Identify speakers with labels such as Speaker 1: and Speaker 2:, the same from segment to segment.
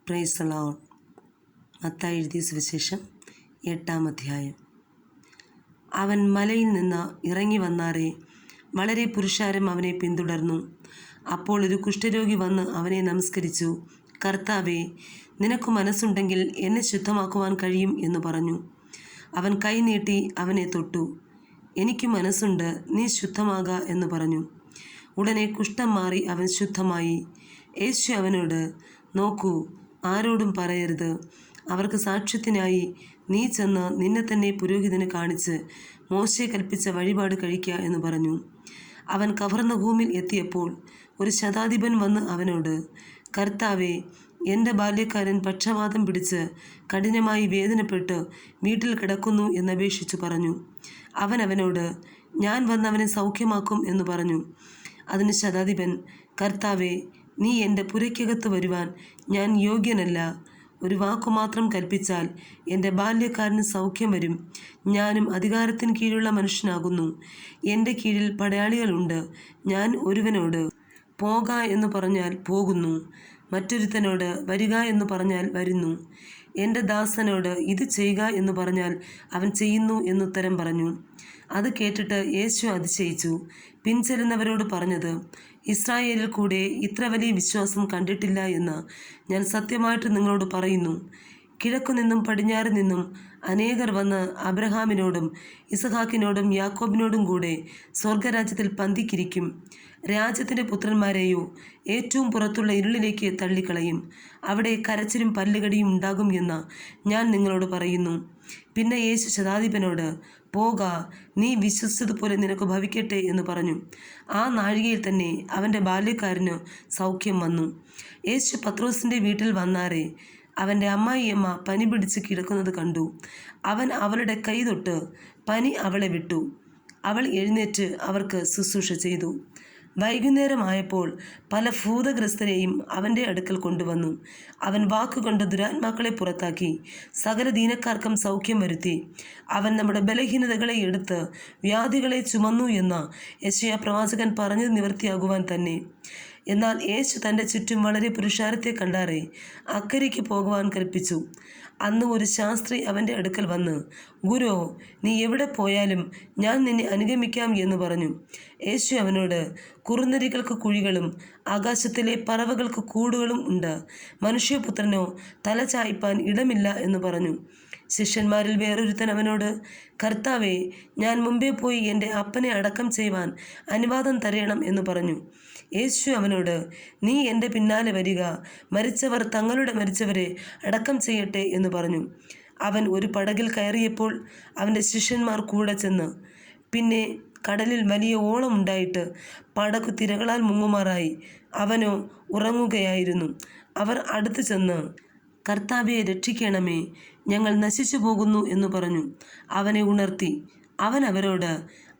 Speaker 1: Praise the Lord. Mathai എഴുതിയ സുവിശേഷം 8-ാം അധ്യായം. അവൻ മലയിൽ നിന്ന് ഇറങ്ങി വന്നാറെ വളരെ പുരുഷാരം അവനെ പിന്തുടർന്നു. അപ്പോൾ ഒരു കുഷ്ഠരോഗി വന്ന് അവനെ നമസ്കരിച്ചു. കർത്താവേ, നിനക്ക് മനസ്സുണ്ടെങ്കിൽ എന്നെ ശുദ്ധമാക്കുവാൻ കഴിയും എന്ന് പറഞ്ഞു. അവൻ കൈ നീട്ടി അവനെ തൊട്ടു. എനിക്ക് മനസ്സുണ്ട്, നീ ശുദ്ധമാക എന്ന് പറഞ്ഞു. ഉടനെ കുഷ്ഠം മാറി അവൻ ശുദ്ധമായി. യേശു അവനോട്, നോക്കൂ, ആരോടും പറയരുത്. അവർക്ക് സാക്ഷ്യത്തിനായി നീ ചെന്ന് നിന്നെ തന്നെ പുരോഹിതന് കാണിച്ച് മോശെ കൽപ്പിച്ച വഴിപാട് കഴിക്കുക എന്ന് പറഞ്ഞു. അവൻ കഫർന്നഹൂമിൽ എത്തിയപ്പോൾ ഒരു ശതാധിപൻ വന്ന് അവനോട്, കർത്താവേ, എൻ്റെ ബാല്യക്കാരൻ പക്ഷവാതം പിടിച്ച് കഠിനമായി വേദനപ്പെട്ട് വീട്ടിൽ കിടക്കുന്നു എന്നപേക്ഷിച്ചു പറഞ്ഞു. അവൻ അവനോട്, ഞാൻ വന്നവനെ സൗഖ്യമാക്കും എന്ന് പറഞ്ഞു. അതിന് ശതാധിപൻ, കർത്താവേ, നീ എൻ്റെ പുരയ്ക്കകത്ത് വരുവാൻ ഞാൻ യോഗ്യനല്ല. ഒരു വാക്കുമാത്രം കൽപ്പിച്ചാൽ എൻ്റെ ബാല്യക്കാരന് സൗഖ്യം വരും. ഞാനും അധികാരത്തിന് കീഴിലുള്ള മനുഷ്യനാകുന്നു. എൻ്റെ കീഴിൽ പടയാളികളുണ്ട്. ഞാൻ ഒരുവനോട് പോക എന്ന് പറഞ്ഞാൽ പോകുന്നു, മറ്റൊരുത്തനോട് വരിക എന്ന് പറഞ്ഞാൽ വരുന്നു. എൻ്റെ ദാസനോട് ഇത് ചെയ്യുക എന്ന് പറഞ്ഞാൽ അവൻ ചെയ്യുന്നു എന്നുത്തരം പറഞ്ഞു. അത് കേട്ടിട്ട് യേശു അതിശയിച്ചു. പിൻചെല്ലുന്നവരോട് പറഞ്ഞത്, ഇസ്രായേലിൽ കൂടെ ഇത്ര വലിയ വിശ്വാസം കണ്ടിട്ടില്ല എന്ന് ഞാൻ സത്യമായിട്ട് നിങ്ങളോട് പറയുന്നു. കിഴക്കുനിന്നും പടിഞ്ഞാറ് നിന്നും അനേകർ വന്ന് അബ്രഹാമിനോടും ഇസഹാക്കിനോടും യാക്കോബിനോടും കൂടെ സ്വർഗരാജ്യത്തിൽ പന്തിക്കിരിക്കും. രാജ്യത്തിൻ്റെ പുത്രന്മാരെയോ ഏറ്റവും പുറത്തുള്ള ഇരുളിലേക്ക് തള്ളിക്കളയും. അവിടെ കരച്ചിലും പല്ലുകടിയും ഉണ്ടാകും എന്ന് ഞാൻ നിങ്ങളോട് പറയുന്നു. പിന്നെ യേശു ശതാധിപനോട്, പോക, നീ വിശ്വസിച്ചതുപോലെ നിനക്ക് ഭവിക്കട്ടെ എന്ന് പറഞ്ഞു. ആ നാഴികയിൽ തന്നെ അവൻ്റെ ബാല്യക്കാരന് സൗഖ്യം വന്നു. യേശു പത്രോസിൻ്റെ വീട്ടിൽ വന്നാറെ അവൻ്റെ അമ്മായിയമ്മ പനി പിടിച്ച് കിടക്കുന്നത് കണ്ടു. അവൻ അവളുടെ കൈ തൊട്ട് പനി അവളെ വിട്ടു. അവൾ എഴുന്നേറ്റ് അവർക്ക് ശുശ്രൂഷ ചെയ്തു. വൈകുന്നേരമായപ്പോൾ പല ഭൂതഗ്രസ്തരെയും അവൻ്റെ അടുക്കൽ കൊണ്ടുവന്നു. അവൻ വാക്കുകൊണ്ട് ദുരാത്മാക്കളെ പുറത്താക്കി സകല ദീനക്കാർക്കും സൗഖ്യം വരുത്തി. അവൻ നമ്മുടെ ബലഹീനതകളെ എടുത്ത് വ്യാധികളെ ചുമന്നു എന്ന് യെശയ്യാ പ്രവാചകൻ പറഞ്ഞത് നിവൃത്തിയാകുവാൻ തന്നെ. എന്നാൽ യേശു തൻ്റെ ചുറ്റും വളരെ പുരുഷാരത്തെ കണ്ടാറെ അക്കരയ്ക്ക് പോകുവാൻ കൽപ്പിച്ചു. അന്ന് ഒരു ശാസ്ത്രി അവൻ്റെ അടുക്കൽ വന്ന്, ഗുരോ, നീ എവിടെ പോയാലും ഞാൻ നിന്നെ അനുഗമിക്കാം എന്ന് പറഞ്ഞു. യേശു അവനോട്, കുറുനരികൾക്ക് കുഴികളും ആകാശത്തിലെ പറവകൾക്ക് കൂടുകളും ഉണ്ട്, മനുഷ്യപുത്രനോ തല ചായ്പാൻ ഇടമില്ല എന്ന് പറഞ്ഞു. ശിഷ്യന്മാരിൽ വേറൊരുത്തൻ അവനോട്, കർത്താവേ, ഞാൻ മുമ്പേ പോയി എൻ്റെ അപ്പനെ അടക്കം ചെയ്യുവാൻ അനുവാദം തരയണം എന്ന് പറഞ്ഞു. യേശു അവനോട്, നീ എൻ്റെ പിന്നാലെ വരിക, മരിച്ചവർ തങ്ങളുടെ മരിച്ചവരെ അടക്കം ചെയ്യട്ടെ എന്ന് പറഞ്ഞു. അവൻ ഒരു പടകിൽ കയറിയപ്പോൾ അവൻ്റെ ശിഷ്യന്മാർ കൂടെ ചെന്ന്. പിന്നെ കടലിൽ വലിയ ഓളം ഉണ്ടായിട്ട് പടകു തിരകളാൽ മുങ്ങുമാറായി. അവനോ ഉറങ്ങുകയായിരുന്നു. അവർ അടുത്തു ചെന്ന്, കർത്താവെ, രക്ഷിക്കണമേ, ഞങ്ങൾ നശിച്ചു പോകുന്നു എന്ന് പറഞ്ഞു. അവനെ ഉണർത്തി. അവൻ അവരോട്,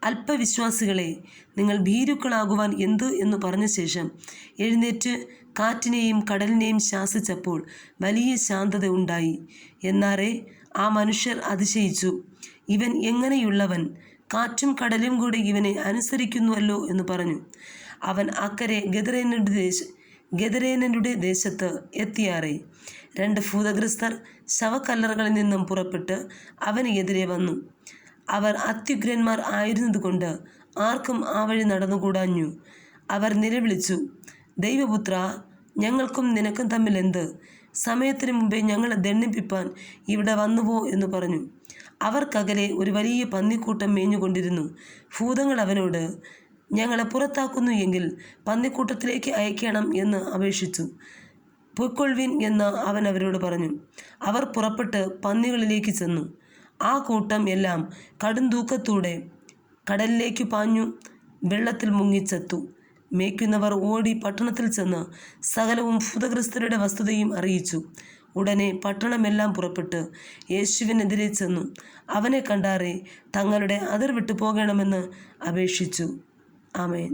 Speaker 1: അല്പവിശ്വാസികളെ, നിങ്ങൾ ഭീരുക്കളാകുവാൻ എന്ത് എന്ന് പറഞ്ഞ ശേഷം എഴുന്നേറ്റ് കാറ്റിനെയും കടലിനെയും ശാസിച്ചപ്പോൾ വലിയ ശാന്തത ഉണ്ടായി. എന്നാറെ ആ മനുഷ്യർ അതിശയിച്ചു. ഇവൻ എങ്ങനെയുള്ളവൻ, കാറ്റും കടലും കൂടെ ഇവനെ അനുസരിക്കുന്നുവല്ലോ എന്ന് പറഞ്ഞു. അവൻ അക്കരെ ഗദരേനരുടെ ദേശത്ത് എത്തിയാറെ 2 ഭൂതഗ്രസ്തർ ശവക്കല്ലറകളിൽ നിന്നും പുറപ്പെട്ട് അവന് എതിരെ വന്നു. അവർ അത്യുഗ്രന്മാർ ആയിരുന്നതുകൊണ്ട് ആർക്കും ആ വഴി നടന്നുകൂടാഞ്ഞു. അവർ നിലവിളിച്ചു, ദൈവപുത്ര, ഞങ്ങൾക്കും നിനക്കും തമ്മിൽ എന്ത്? സമയത്തിന് മുമ്പേ ഞങ്ങളെ ദണ്ഡിപ്പിപ്പാൻ ഇവിടെ വന്നുവോ എന്ന് പറഞ്ഞു. അവർക്കകലെ ഒരു വലിയ പന്നിക്കൂട്ടം മേഞ്ഞുകൊണ്ടിരുന്നു. ഭൂതങ്ങൾ അവനോട്, ഞങ്ങളെ പുറത്താക്കുന്നു എങ്കിൽ പന്നിക്കൂട്ടത്തിലേക്ക് അയക്കണം എന്ന് അപേക്ഷിച്ചു. പൊയ്ക്കൊള്ളുവിൻ എന്ന് അവൻ അവരോട് പറഞ്ഞു. അവർ പുറപ്പെട്ട് പന്നികളിലേക്ക് ചെന്നു. ആ കൂട്ടം എല്ലാം കടുംതൂക്കത്തോടെ കടലിലേക്ക് പാഞ്ഞു വെള്ളത്തിൽ മുങ്ങിച്ചെത്തു. മേയ്ക്കുന്നവർ ഓടി പട്ടണത്തിൽ ചെന്ന് സകലവും ഭൂതഗ്രസ്തരുടെ വസ്തുതയും അറിയിച്ചു. ഉടനെ പട്ടണമെല്ലാം പുറപ്പെട്ട് യേശുവിനെതിരെ ചെന്നു. അവനെ കണ്ടാറെ തങ്ങളുടെ അതിർ വിട്ടു പോകണമെന്ന് അപേക്ഷിച്ചു. ആമേൻ.